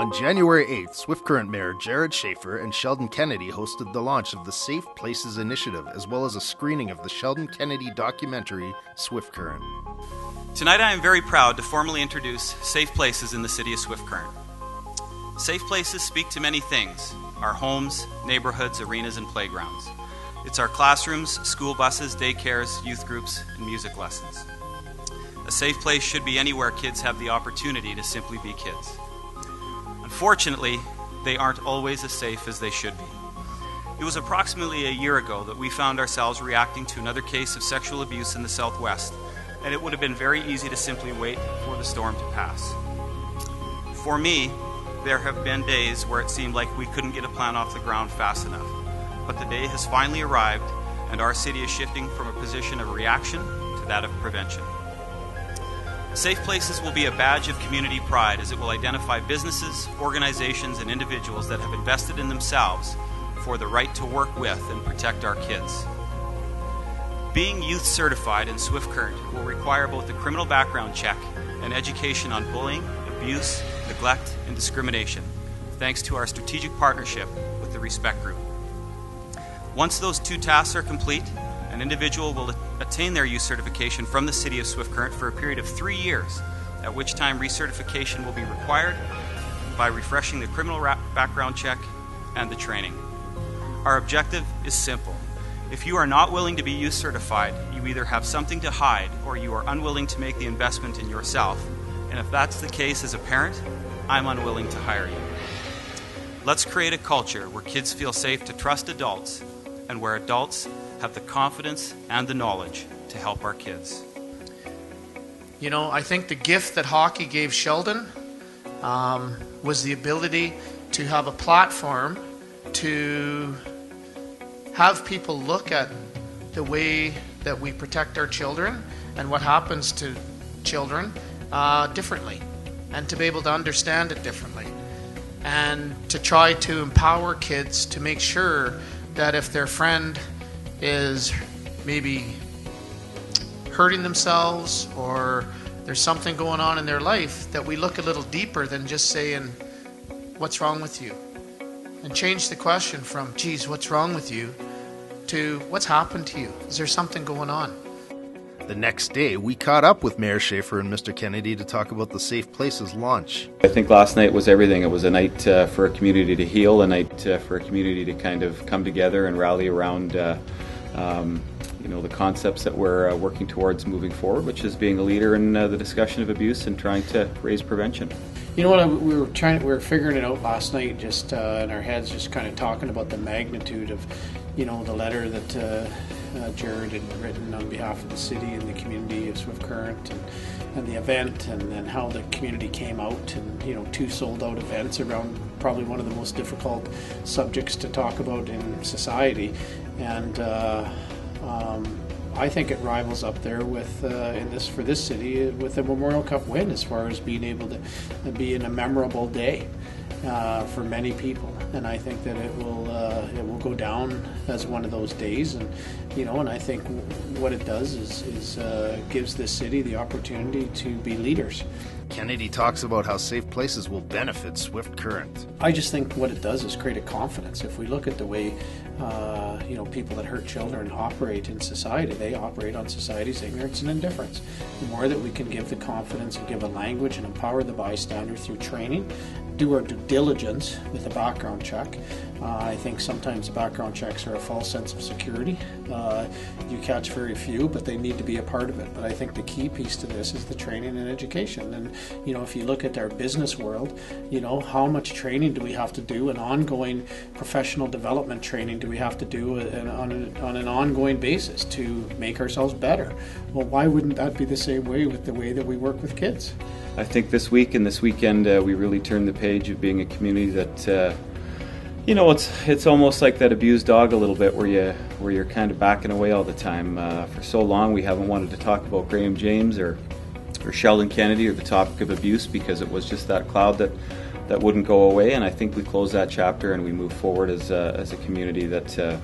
On January 8th, Swift Current Mayor Jerrod Schafer and Sheldon Kennedy hosted the launch of the Safe Places Initiative, as well as a screening of the Sheldon Kennedy documentary, Swift Current. Tonight I am very proud to formally introduce Safe Places in the city of Swift Current. Safe places speak to many things: our homes, neighborhoods, arenas, and playgrounds. It's our classrooms, school buses, daycares, youth groups, and music lessons. A safe place should be anywhere kids have the opportunity to simply be kids. Unfortunately, they aren't always as safe as they should be. It was approximately a year ago that we found ourselves reacting to another case of sexual abuse in the Southwest, and it would have been very easy to simply wait for the storm to pass. For me, there have been days where it seemed like we couldn't get a plan off the ground fast enough, but the day has finally arrived, and our city is shifting from a position of reaction to that of prevention. Safe Places will be a badge of community pride, as it will identify businesses, organizations, and individuals that have invested in themselves for the right to work with and protect our kids. Being youth certified in Swift Current will require both a criminal background check and education on bullying, abuse, neglect, and discrimination, thanks to our strategic partnership with the Respect Group. Once those two tasks are complete, an individual will attain their youth certification from the City of Swift Current for a period of 3 years, at which time recertification will be required by refreshing the criminal background check and the training. Our objective is simple. If you are not willing to be youth certified, you either have something to hide or you are unwilling to make the investment in yourself. And if that's the case as a parent, I'm unwilling to hire you. Let's create a culture where kids feel safe to trust adults and where adults have the confidence and the knowledge to help our kids. You know, I think the gift that hockey gave Sheldon was the ability to have a platform to have people look at the way that we protect our children and what happens to children differently, and to be able to understand it differently, and to try to empower kids to make sure that if their friend is maybe hurting themselves or there's something going on in their life, that we look a little deeper than just saying, what's wrong with you? And change the question from, geez, what's wrong with you? To, what's happened to you? Is there something going on? The next day, we caught up with Mayor Schafer and Mr. Kennedy to talk about the Safe Places launch. I think last night was everything. It was a night for a community to heal, a night for a community to kind of come together and rally around the concepts that we're working towards moving forward, which is being a leader in the discussion of abuse and trying to raise prevention. You know what, we were figuring it out last night, just in our heads, just kind of talking about the magnitude of, the letter that Jerrod had written on behalf of the city and the community of Swift Current, and the event, and then how the community came out, and 2 sold-out events around probably one of the most difficult subjects to talk about in society, and I think it rivals up there with for this city with the Memorial Cup win, as far as being able to be in a memorable day for many people, and I think that it will go down as one of those days, and I think what it does is gives this city the opportunity to be leaders. Kennedy talks about how Safe Places will benefit Swift Current. I just think what it does is create a confidence. If we look at the way people that hurt children operate in society, they operate on society's ignorance and indifference. The more that we can give the confidence and give a language and empower the bystander through training, do our due diligence with a background check. I think sometimes background checks are a false sense of security. You catch very few, but they need to be a part of it. But I think the key piece to this is the training and education. And, if you look at our business world, how much training do we have to do, and ongoing professional development training do we have to do on an ongoing basis to make ourselves better? Well, why wouldn't that be the same way with the way that we work with kids? I think this week and this weekend we really turned the page of being a community that, it's almost like that abused dog a little bit, where you're kind of backing away all the time. For so long we haven't wanted to talk about Graham James or Sheldon Kennedy or the topic of abuse, because it was just that cloud that wouldn't go away, and I think we close that chapter and we move forward as a community that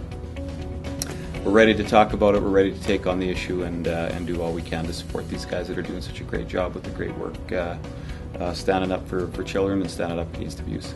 we're ready to talk about it, we're ready to take on the issue and do all we can to support these guys that are doing such a great job with the great work standing up for children and standing up against abuse.